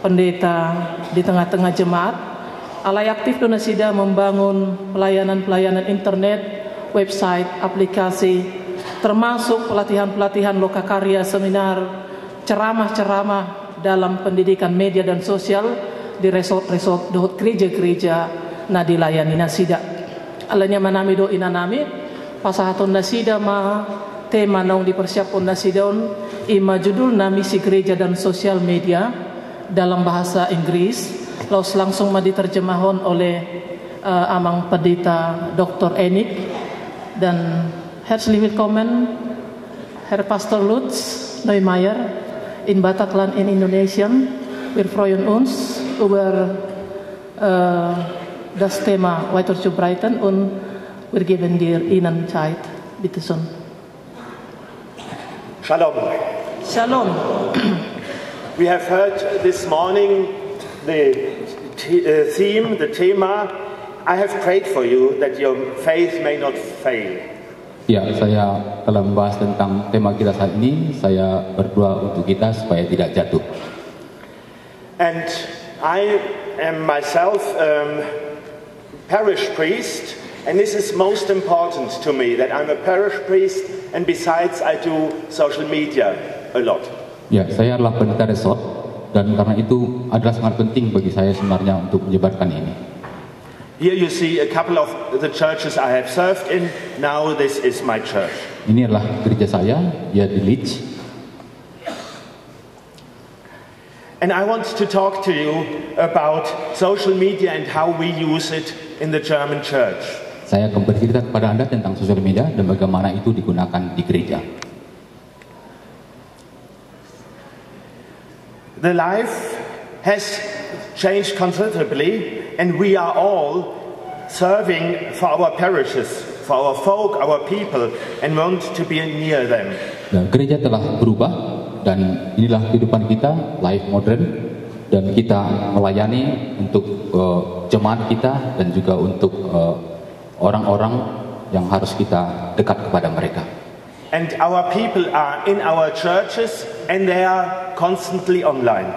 Pendeta di tengah-tengah jemaat, alai aktif donasida membangun pelayanan-pelayanan internet, website, aplikasi, termasuk pelatihan-pelatihan lokakarya, seminar, ceramah-ceramah dalam pendidikan media dan sosial di resort-resort dohot gereja-gereja na dilayani nasida. Alanya manami do inanami pasahaton nasida ma tema naung dipersiapkan nasidon ima judul na misi gereja dan sosial media dalam bahasa Inggris, lalu langsung diterjemahkan oleh Amang Pendeta Dr. Enik dan herzlich willkommen Herr Pastor Lutz Neumeier in Bataclan in Indonesian. Wir freuen uns über das Thema weiterzubreiten und wir geben dir Ihnen Zeit. Bitte schön. Shalom. Shalom. We have heard this morning the theme, the tema, I have prayed for you that your faith may not fail. Ya, saya telah membahas tentang tema kita saat ini. Saya berdoa untuk kita supaya tidak jatuh. And I am myself parish priest, and this is most important to me, that I'm a parish priest, and besides I do social media a lot. Ya, saya adalah pendeta resort dan karena itu adalah sangat penting bagi saya sebenarnya untuk menyebarkan ini. Here you see a couple of the churches I have served in. Now this is my church. Ini adalah gereja saya, ya di Luzt. And I want to talk to you about social media and how we use it in the German church. Saya akan bercerita kepada Anda tentang sosial media dan bagaimana itu digunakan di gereja. The life has changed considerably, and we are all serving for our parishes, for our folk, our people, and want to be near them. Dan gereja telah berubah, dan inilah kehidupan kita, life modern, dan kita melayani untuk jemaat kita dan juga untuk orang-orang yang harus kita dekat kepada mereka. And our people are in our churches and they are constantly online.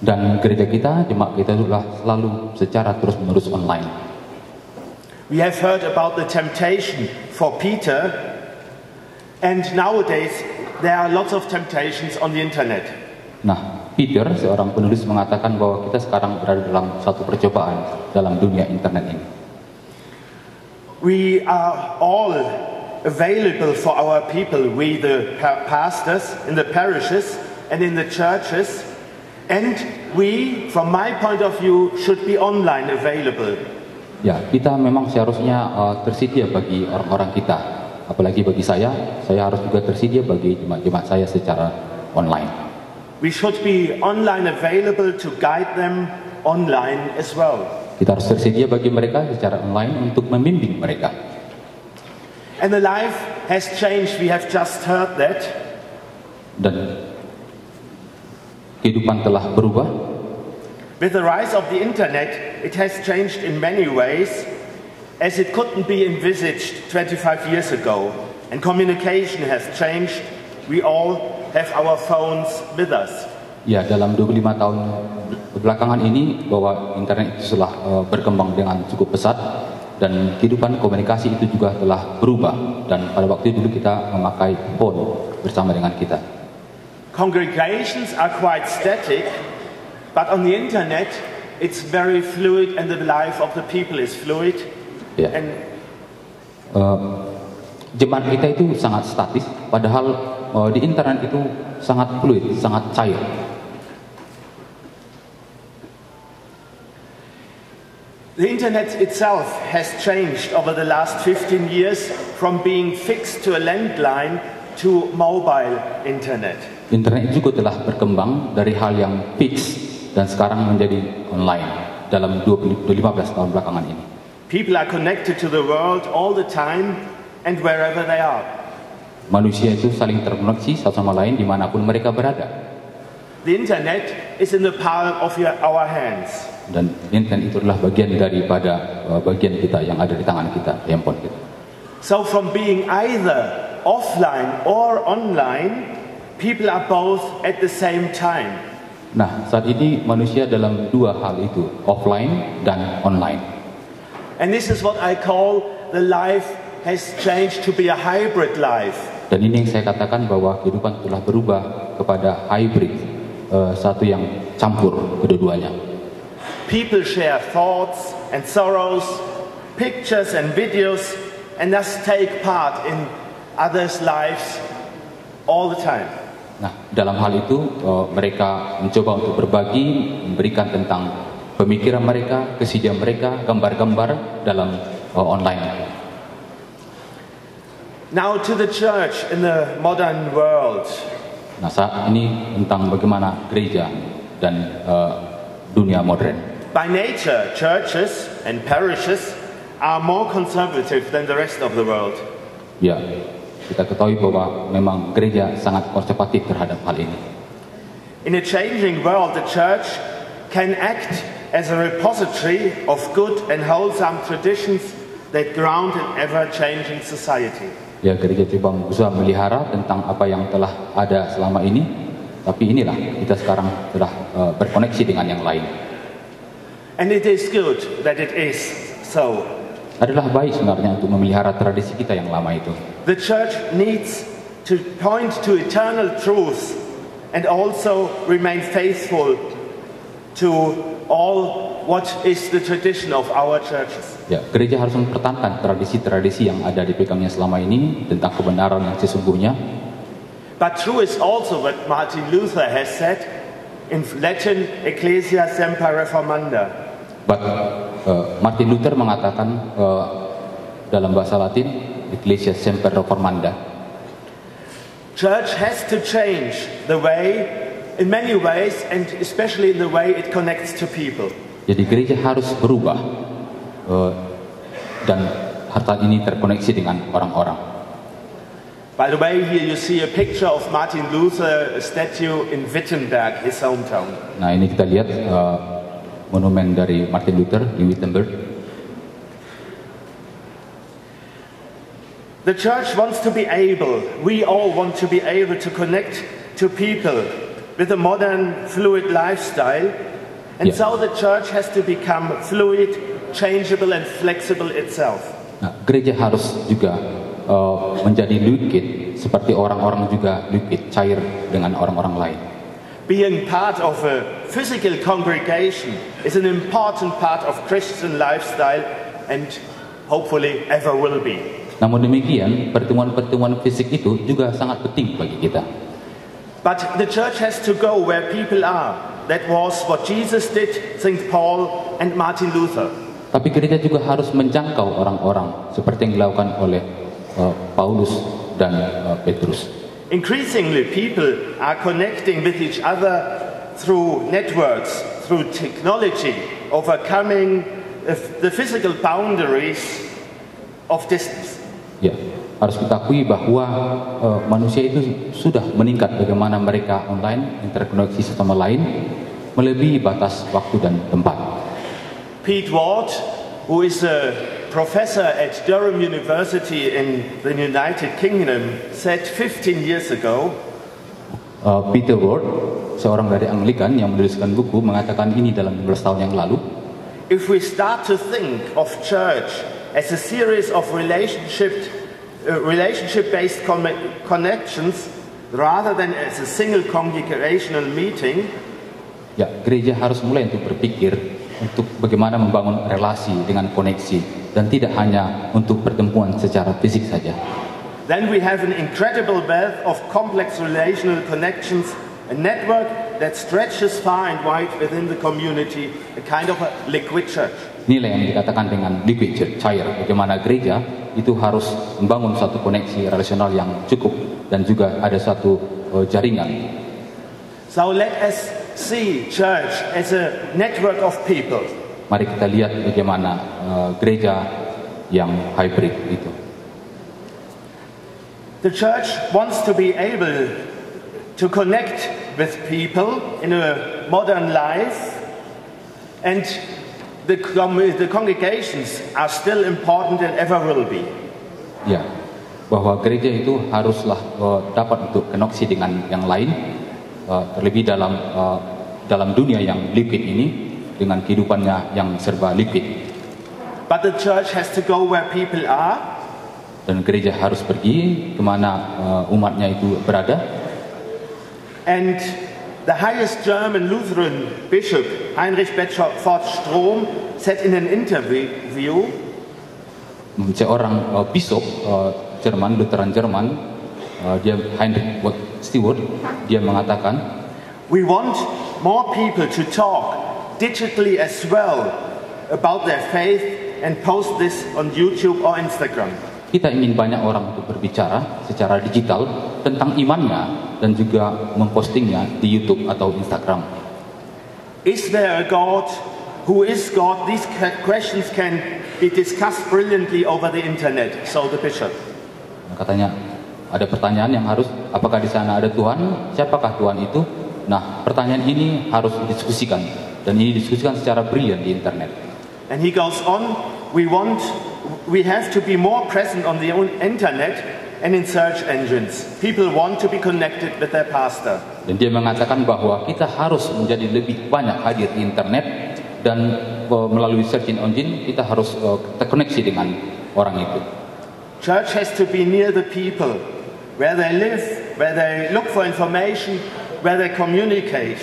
Dan gereja kita, jemaat kita adalah selalu secara terus-menerus online. We have heard about the temptation for Peter, and nowadays there are lots of temptations on the internet. Nah, Peter, seorang penulis, mengatakan bahwa kita sekarang berada dalam satu percobaan dalam dunia internet ini. We are all available for our people, we the pastors in the parishes and in the churches, and we, from my point of view, should be online available. Ya, kita memang seharusnya tersedia bagi orang-orang kita, apalagi bagi saya harus juga tersedia bagi jemaat-jemaat saya secara online. We should be online available to guide them online as well. Kita harus tersedia bagi mereka secara online untuk membimbing mereka. And the life has changed, we have just heard that. Dan kehidupan telah berubah. With the rise of the internet, it has changed in many ways, as it couldn't be envisaged 25 years ago. And communication has changed. We all have our phones with us. Ya, dalam 25 tahun belakangan ini bahwa internet itu telah berkembang dengan cukup pesat. Dan kehidupan komunikasi itu juga telah berubah. Dan pada waktu itu dulu kita memakai phone bersama dengan kita. Congregations are quite static, but on the internet it's very fluid and the life of the people is fluid. Ya. Jemaat kita itu sangat statis, padahal di internet itu sangat fluid, sangat cair. The internet itself has changed over the last 15 years from being fixed to a landline to mobile internet. Internet juga telah berkembang dari hal yang fix dan sekarang menjadi online dalam 15 tahun belakangan ini. People are connected to the world all the time and wherever they are. Manusia itu saling terkoneksi satu sama lain dimanapun mereka berada. The internet is in the palm of our hands. Dan itu adalah bagian daripada bagian kita yang ada di tangan kita, handphone kita. So from being either offline or online, people are both at the same time. Nah, saat ini manusia dalam dua hal itu, offline dan online. And this is what I call the life has changed to be a hybrid life. Dan ini yang saya katakan bahwa kehidupan telah berubah kepada hybrid, satu yang campur kedua-duanya. People share thoughts and sorrows, pictures and videos, and thus take part in others' lives all the time. Nah, dalam hal itu mereka mencoba untuk berbagi, memberikan tentang pemikiran mereka, kesedihan mereka, gambar-gambar dalam online. Now to the church in the modern world. Nah, saat ini tentang bagaimana gereja dan dunia modern. By nature, churches and parishes are more conservative than the rest of the world. Ya, kita ketahui bahwa memang gereja sangat konservatif terhadap hal ini. In a changing world, the church can act as a repository of good and wholesome traditions that ground an ever-changing society. Ya, gereja coba berusaha melihara tentang apa yang telah ada selama ini, tapi inilah kita sekarang telah berkoneksi dengan yang lain. And it is good that it is so. Adalah baik sebenarnya untuk memelihara tradisi kita yang lama itu. The church needs to point to eternal truth and also remain faithful to all what is the tradition of our churches. Ya, gereja harus mempertahankan tradisi-tradisi yang ada dipegangnya selama ini tentang kebenaran yang sesungguhnya. But true is also what Martin Luther has said in Latin, Ecclesia semper reformanda. But Martin Luther mengatakan dalam bahasa Latin, Ecclesia semper reformanda. Church has to change the way, in many ways, and especially in the way it connects to people. Jadi gereja harus berubah dan harta ini terkoneksi dengan orang-orang. By the way, here you see a picture of Martin Luther, a statue in Wittenberg, his hometown. Nah, ini kita lihat monumen dari Martin Luther di Wittenberg. The church wants to be able, we all want to be able to connect to people with a modern, fluid lifestyle. And so the church has to become fluid, changeable and flexible itself. Nah, gereja harus juga menjadi liquid, seperti orang-orang juga liquid, cair dengan orang-orang lain. Being part of a physical congregation is an important part of Christian lifestyle and hopefully ever will be. Namun demikian, pertemuan-pertemuan fisik itu juga sangat penting bagi kita. But the church has to go where people are. That was what Jesus did, St. Paul and Martin Luther. Tapi gereja juga harus menjangkau orang-orang seperti yang dilakukan oleh Paulus dan Petrus. Increasingly, people are connecting with each other through networks, through technology, overcoming the physical boundaries of distance. Ya, harus kita akui bahwa manusia itu sudah meningkat bagaimana mereka online, interkoneksi satu sama lain, melebihi batas waktu dan tempat. Pete Ward, who is a professor at Durham University in the United Kingdom, said 15 years ago, Peter Ward, seorang dari Anglikan yang menuliskan buku, mengatakan ini dalam 15 tahun yang lalu. If we start to think of church as a series of relationship-based connections rather than as a single congregational meeting, ya, gereja harus mulai untuk berpikir untuk bagaimana membangun relasi dengan koneksi dan tidak hanya untuk pertemuan secara fisik saja. Then we have an incredible wealth of complex relational connections, a network that stretches far and wide within the community, a kind of a liquid church. Inilah yang dikatakan dengan liquid church, cair. Bagaimana gereja itu harus membangun satu koneksi relasional yang cukup dan juga ada satu jaringan. So let us see church as a network of people. Mari kita lihat bagaimana gereja yang hybrid itu. The church wants to be able to connect with people in a modern life And the congregations are still important and ever will be. Ya, bahwa gereja itu haruslah dapat untuk koneksi dengan yang lain, terlebih dalam dunia yang liquid ini dengan kehidupannya yang serba liquid. But the church has to go where people are. Dan gereja harus pergi kemana umatnya itu berada. And the highest German Lutheran bishop, Heinrich Bedford Strom, said in an interview, seorang bishop Jerman, Lutheran Jerman, dia Heinrich Stewart, dia mengatakan, we want more people to talk digitally as well about their faith and post this on YouTube or Instagram. Kita ingin banyak orang untuk berbicara secara digital tentang imannya dan juga mempostingnya di YouTube atau Instagram. Is there a God? Who is God? These questions can be discussed brilliantly over the internet, so the bishop. Katanya ada pertanyaan yang harus, apakah di sana ada Tuhan? Siapakah Tuhan itu? Nah, pertanyaan ini harus didiskusikan dan ini didiskusikan secara brilian di internet. And he goes on, we have to be more present on the internet and in search engines. People want to be connected with their pastor. Dan dia mengatakan bahwa kita harus menjadi lebih banyak hadir di internet dan melalui search engine kita harus terkoneksi dengan orang itu. Church has to be near the people, where they live, where they look for information, where they communicate.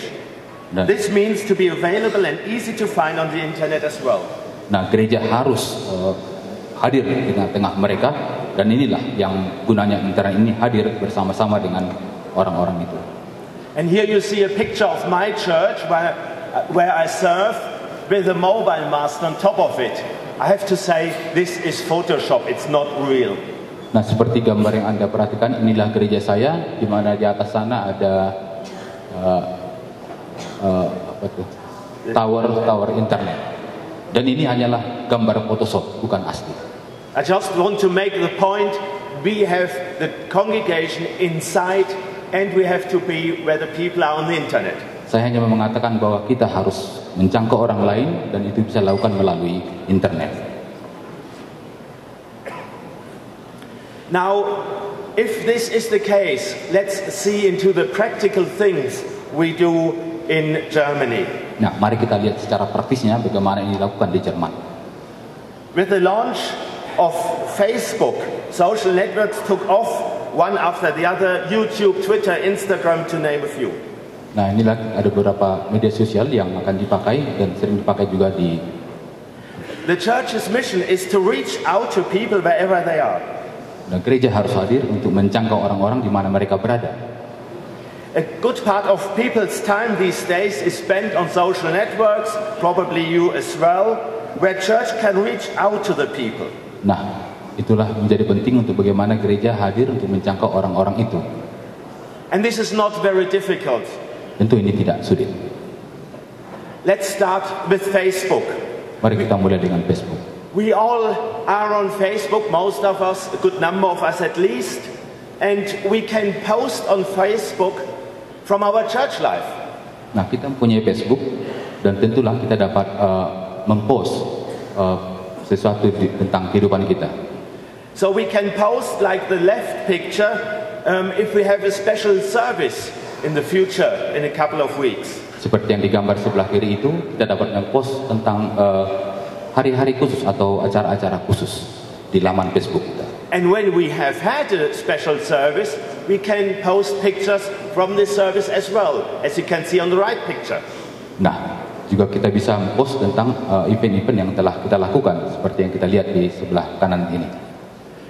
This means to be available and easy to find on the internet as well. Nah, gereja harus hadir di tengah-tengah mereka dan inilah yang gunanya internet ini, hadir bersama-sama dengan orang-orang itu. And here you see a picture of my church where I serve with a mobile mast on top of it. I have to say this is Photoshop, it's not real. Nah, seperti gambar yang Anda perhatikan, inilah gereja saya, di mana di atas sana ada tower internet. Dan ini hanyalah gambar Photoshop, bukan asli. I just want to make the point, we have the congregation inside and we have to be where the people are on the internet. Saya hanya mengatakan bahwa kita harus menjangkau orang lain dan itu bisa dilakukan melalui internet. Now, if this is the case, let's see into the practical things we do in Germany. Nah, mari kita lihat secara praktisnya bagaimana ini dilakukan di Jerman. With the launch of Facebook, social networks took off one after the other, YouTube, Twitter, Instagram, to name a few. Nah, inilah ada beberapa media sosial yang akan dipakai dan sering dipakai juga di. The church's mission is to reach out to people wherever they are. Nah, gereja harus hadir untuk menjangkau orang-orang di mana mereka berada. A good part of people's time these days is spent on social networks, probably you as well, where church can reach out to the people. Nah, itulah menjadi penting untuk bagaimana gereja hadir untuk menjangkau orang-orang itu. And this is not very difficult. Tentu ini tidak sulit. Let's start with Facebook. Mari kita mulai dengan Facebook. We all are on Facebook, most of us, a good number of us at least, and we can post on Facebook from our church life. Nah, kita mempunyai Facebook dan tentulah kita dapat mempost sesuatu tentang kehidupan kita. So we can post like the left picture if we have a special service in the future in a couple of weeks. Seperti yang digambar sebelah kiri itu, kita dapat mempost tentang hari-hari khusus atau acara-acara khusus di laman Facebook kita. And when we have had a special service, we can post pictures from this service as well, as you can see on the right picture. Nah, juga kita bisa post tentang event-event yang telah kita lakukan seperti yang kita lihat di sebelah kanan ini.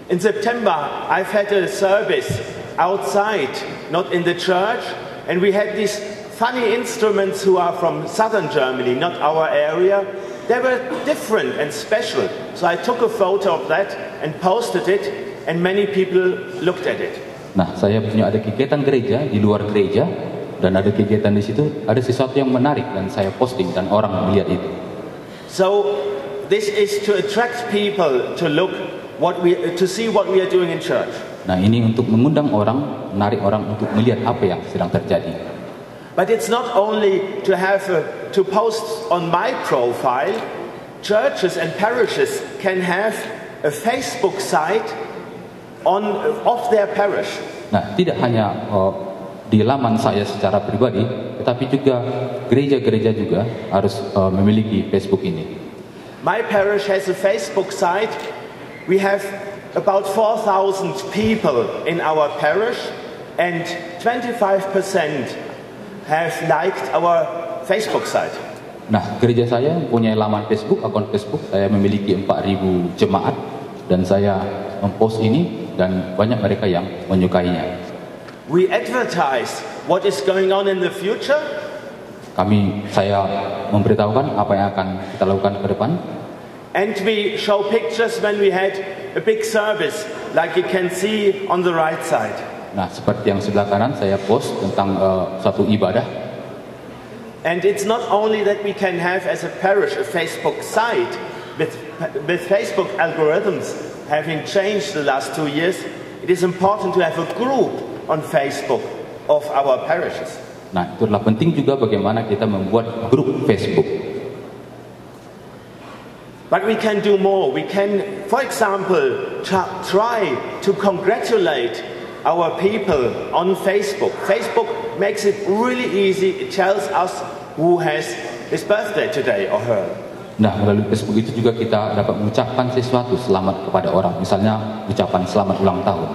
In September, I've had a service outside, not in the church, and we had these funny instruments who are from southern Germany, not our area. They were different and special. So I took a photo of that and posted it, and many people looked at it. Nah, saya punya ada kegiatan gereja di luar gereja dan ada kegiatan di situ, ada sesuatu yang menarik dan saya posting dan orang melihat itu. So this is to attract people to look to see what we are doing in church. Nah, ini untuk mengundang orang, menarik orang untuk melihat apa yang sedang terjadi. But it's not only to to post on my profile. Churches and parishes can have a Facebook site of their parish. Nah, tidak hanya di laman saya secara pribadi, tetapi juga gereja-gereja juga harus memiliki Facebook ini. My parish has a Facebook site. We have about 4,000 people in our parish, and 25% have liked our Facebook site. Nah, gereja saya punya laman Facebook, akun Facebook. Saya memiliki 4.000 jemaat dan saya mempost ini dan banyak mereka yang menyukainya. We advertise what is going on in the future. Saya memberitahukan apa yang akan kita lakukan ke depan. And we show pictures when we had a big service, like you can see on the right side. Nah, seperti yang sebelah kanan saya post tentang suatu ibadah. And it's not only that we can have as a parish a Facebook site with Facebook algorithms having changed the last 2 years. It is important to have a group on Facebook of our parishes. Nah, itulah penting juga bagaimana kita membuat grup Facebook. But we can do more. We can, for example, try to congratulate our people on Facebook. Facebook makes it really easy. It tells us who has his birthday today or her. Nah, melalui Facebook itu juga kita dapat mengucapkan sesuatu selamat kepada orang. Misalnya ucapan selamat ulang tahun.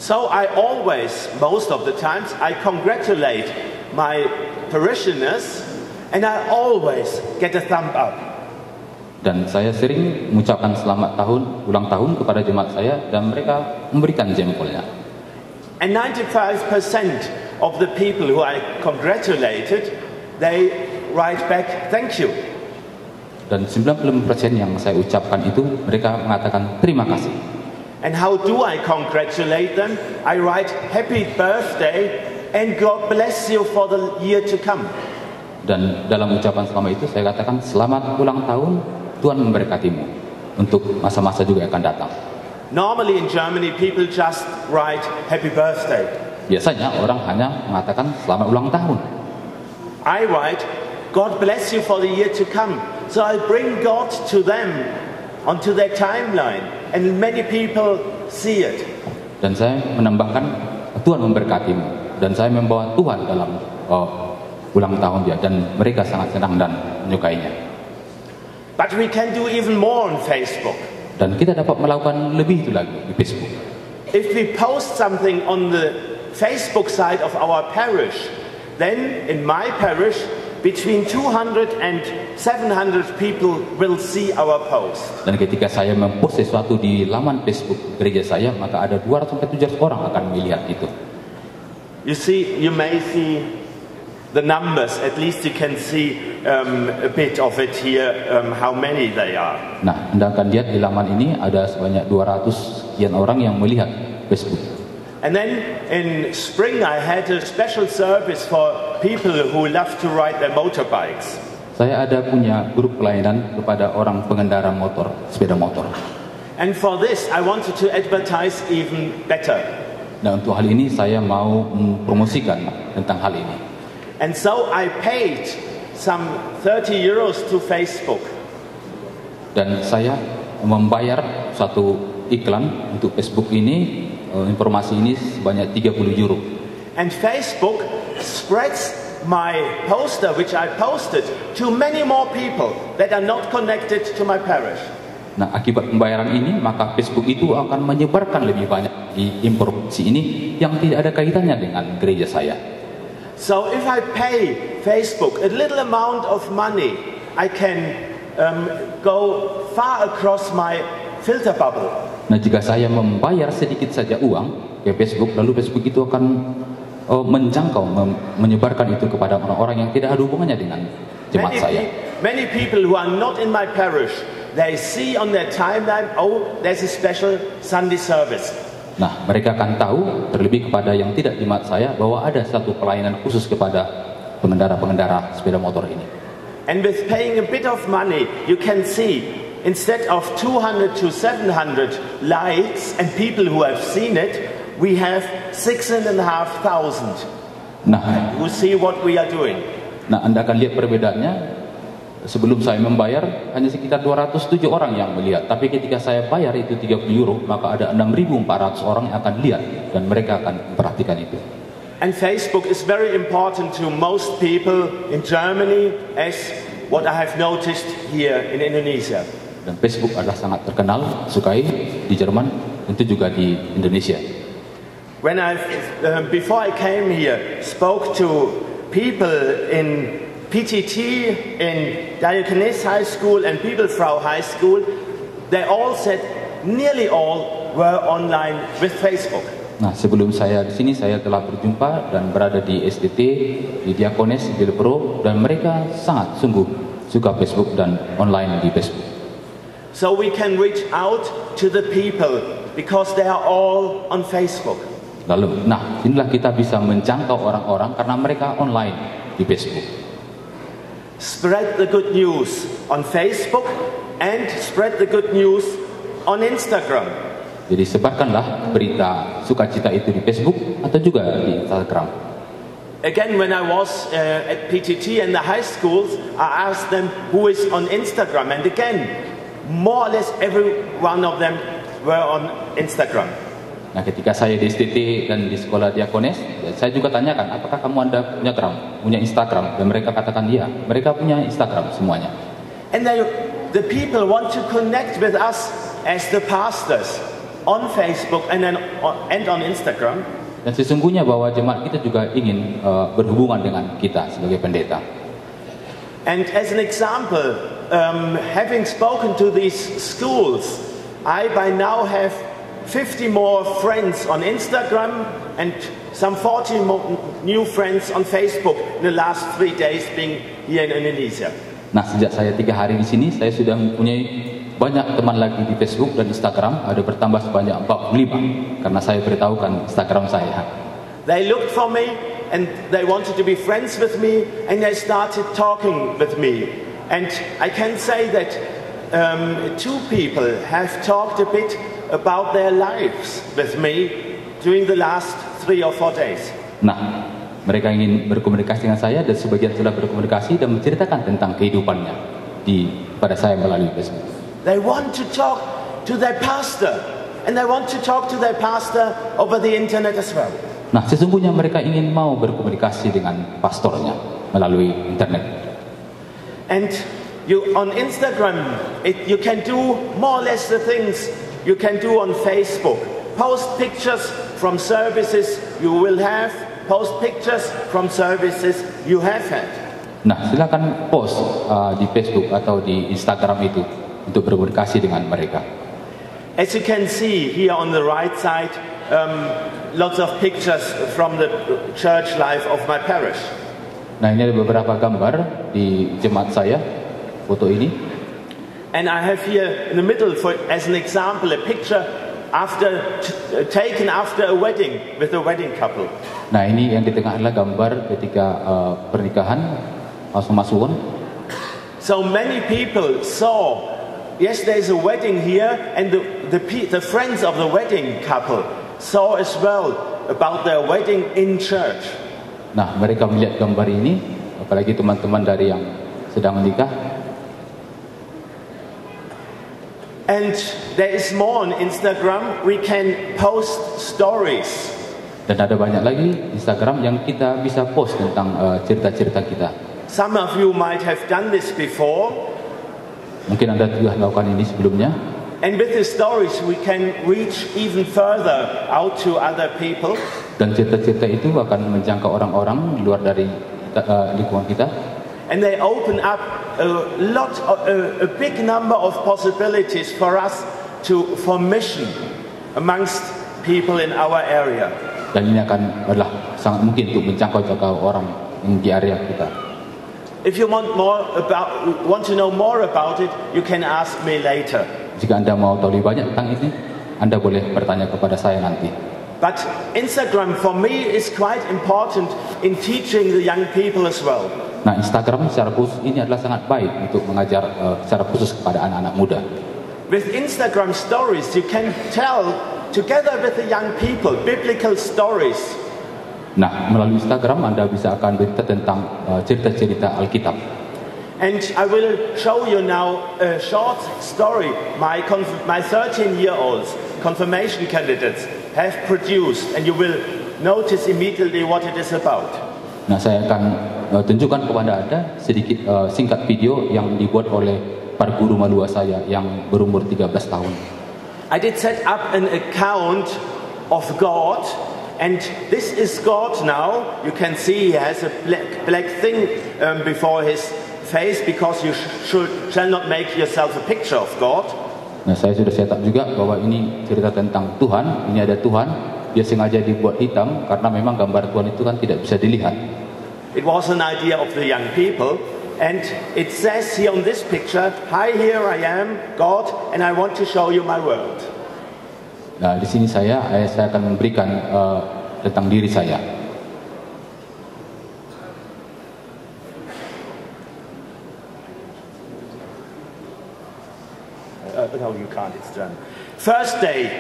So I always, most of the times, I congratulate my parishioners and I always get a thumb up. Dan saya sering mengucapkan selamat ulang tahun kepada jemaat saya dan mereka memberikan jempolnya. And 95% of the people who I congratulated, they write back, thank you. Dan 90% yang saya ucapkan itu mereka mengatakan terima kasih. And how do I congratulate them? I write happy birthday and God bless you for the year to come. Dan dalam ucapan selamat itu saya katakan selamat ulang tahun, Tuhan memberkatimu untuk masa-masa juga yang akan datang. Normally in Germany people just write happy birthday. Biasanya orang hanya mengatakan selamat ulang tahun. I write God bless you for the year to come. So I bring God to them onto their timeline and many people see it. Dan saya menambahkan Tuhan memberkatimu dan saya membawa Tuhan dalam ulang tahun dia dan mereka sangat senang dan menyukainya. But we can do even more on Facebook. Dan kita dapat melakukan lebih itu lagi di Facebook. If we post something on the Facebook side of our parish, then in my parish between 200 and 700 people will see our post. Dan ketika saya mempost sesuatu di laman Facebook gereja saya, maka ada 200 sampai 700 orang akan melihat itu. You may see the numbers. At least you can see a bit of it here, how many they are. Nah, Anda akan lihat di laman ini ada sebanyak 200 sekian orang yang melihat Facebook. And then in spring I had a special service for people who love to ride their motorbikes. Saya ada punya grup pelayanan kepada orang pengendara motor, sepeda motor. And for this I wanted to advertise even better. Nah, untuk hal ini saya mau mempromosikan tentang hal ini. And so I paid some 30 euros to Facebook. Dan saya membayar satu iklan untuk Facebook ini. Informasi ini sebanyak 30 euro. And Facebook spreads my poster which I posted to many more people that are not connected to my parish. Nah, akibat pembayaran ini maka Facebook itu akan menyebarkan lebih banyak di informasi ini yang tidak ada kaitannya dengan gereja saya. So if I pay Facebook a little amount of money, I can go far across my filter bubble. Nah, jika saya membayar sedikit saja uang ke Facebook, lalu Facebook itu akan menjangkau, menyebarkan itu kepada orang-orang yang tidak ada hubungannya dengan jemaat saya. Many people who are not in my parish, they see on their timeline, oh, there's a special Sunday service. Nah, mereka akan tahu, terlebih kepada yang tidak jemaat saya, bahwa ada satu pelayanan khusus kepada pengendara-pengendara sepeda motor ini. And with paying a bit of money, you can see instead of 200 to 700 likes and people who have seen it, we have 6,500 Nah, You see what we are doing. Anda akan lihat perbedaannya. Sebelum saya membayar hanya sekitar 207 orang yang melihat, tapi ketika saya bayar itu 30 euro, maka ada 6.400 orang yang akan lihat dan mereka akan memperhatikan itu. And Facebook is very important to most people in Germany, as what I have noticed here in Indonesia. Dan Facebook adalah sangat terkenal, sukai di Jerman, tentu juga di Indonesia. When before I came here, spoke to people in PTT, in Diakonis High School and Bibelfrau High School, they all said nearly all were online with Facebook. Nah, sebelum saya di sini saya telah berjumpa dan berada di STT, di Diakonis, di Bibelfrau, dan mereka sangat sungguh suka Facebook dan online di Facebook. So we can reach out to the people because they are all on Facebook. Lalu, inilah kita bisa menjangkau orang-orang karena mereka online di Facebook. Spread the good news on Facebook and spread the good news on Instagram. Jadi sebarkanlah berita sukacita itu di Facebook atau juga di Instagram. Again, when I was at PTT and the high schools, I asked them who is on Instagram, and again, more or less every one of them were on Instagram. Nah, ketika saya di STT dan di sekolah Diakonis, saya juga tanyakan, apakah kamu punya Instagram? Dan mereka katakan iya, mereka punya Instagram semuanya. And the people want to connect with us as the pastors on Facebook and on Instagram. Dan sesungguhnya bahwa jemaat kita juga ingin berhubungan dengan kita sebagai pendeta. And as an example, having spoken to these schools, I by now have 50 more friends on Instagram and some 40 more new friends on Facebook in the last 3 days being here in Indonesia. Nah, sejak saya 3 hari di sini, saya sudah mempunyai banyak teman lagi di Facebook dan Instagram, ada bertambah sebanyak 45 karena saya beritahukan Instagram saya. They looked for me and they wanted to be friends with me and they started talking with me. And I can say that 2 people have talked a bit about their lives with me during the last 3 or 4 days. Nah, mereka ingin berkomunikasi dengan saya dan sebagian sudah berkomunikasi dan menceritakan tentang kehidupannya pada saya melalui Facebook. They want to talk to their pastor and they want to talk to their pastor over the internet as well. Nah, sesungguhnya mereka ingin mau berkomunikasi dengan pastornya melalui internet. And on Instagram, you can do more or less the things you can do on Facebook. Post pictures from services you will have, post pictures from services you have had. Nah, silakan post di Facebook atau di Instagram itu untuk berkomunikasi dengan mereka. As you can see here on the right side, lots of pictures from the church life of my parish. Nah, ini ada beberapa gambar di jemaat saya, foto ini. And I have here in the middle, as an example, a picture taken after a wedding with a wedding couple. Nah, ini yang di tengah adalah gambar ketika pernikahan masuk-masukan. So many people saw, yes, there's a wedding here, and the friends of the wedding couple saw as well about their wedding in church. Nah, mereka melihat gambar ini, apalagi teman-teman dari yang sedang menikah. And there is more on Instagram. We can post stories. Dan ada banyak lagi Instagram yang kita bisa post tentang cerita-cerita kita. Some of you might have done this before. Mungkin Anda sudah melakukan ini sebelumnya. And with the stories we can reach even further out to other people. Dan cerita-cerita itu akan menjangkau orang-orang di luar dari lingkungan kita. And they open up a big number of possibilities for us for mission amongst people in our area. Dan ini adalah sangat mungkin untuk menjangkau orang yang di area kita. If you want to know more about it, you can ask me later. Jika Anda mau tahu lebih banyak tentang ini, Anda boleh bertanya kepada saya nanti. But Instagram for me is quite important in teaching the young people as well. Nah, Instagram secara khusus ini adalah sangat baik untuk mengajar secara khusus kepada anak-anak muda. With Instagram stories, you can tell together with the young people biblical stories Nah, melalui Instagram Anda bisa akan berita tentang cerita-cerita Alkitab. And I will show you now a short story my 13-year-olds confirmation candidates have produced, and you will notice immediately what it is about. Nah, saya akan tunjukkan kepada Anda sedikit singkat video yang dibuat oleh para guru madua saya yang berumur 13 tahun. I did set up an account of God, and this is God now. You can see he has a black thing before his face, because you shall not make yourself a picture of God. Nah, saya sudah set up juga bahwa ini cerita tentang Tuhan. Ini ada Tuhan. Dia sengaja dibuat hitam karena memang gambar Tuhan itu kan tidak bisa dilihat. It was an idea of the young people, and it says here on this picture, "Hi, here I am, God, and I want to show you my world." Nah, di sini saya akan memberikan tentang diri saya. No, you can't. It's done. First day,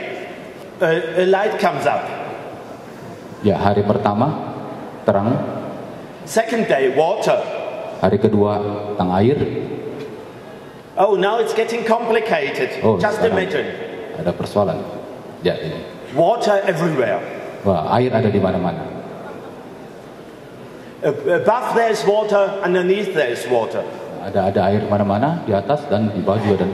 a light comes up. Ya, hari pertama terang. Second day, water. Hari kedua tentang air. Oh, now it's getting complicated. Oh, just imagine. Ada persoalan. Ya, ini. Water everywhere. Wah, air ada di mana-mana. Above there is water, underneath there is water. Ada air mana-mana, di atas dan di bawah juga. Dan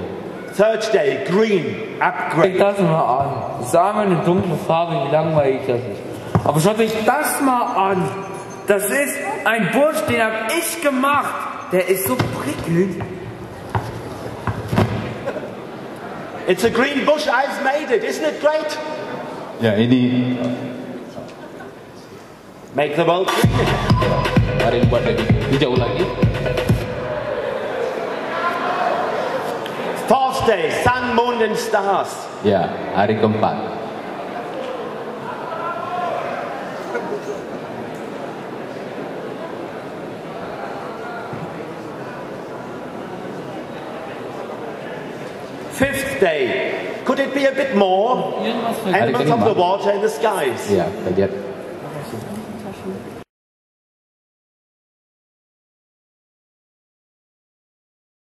third day, green, upgrade. Guck das mal an. Das ist einmal eine dunkle Farbe, wie langweilig das ist. Aber schaut euch das mal an. Das ist ein Busch, den habe ich gemacht. Der ist so prickelnd. It's a green bush, I've made it. Isn't it great? ya, ini Make the world green. hari buat lebih hijau lagi. Fourth day, sun, moon and stars. Ya, hari keempat. Fifth day, could it be a bit more? Animals of the water in the skies. Ya, kita lihat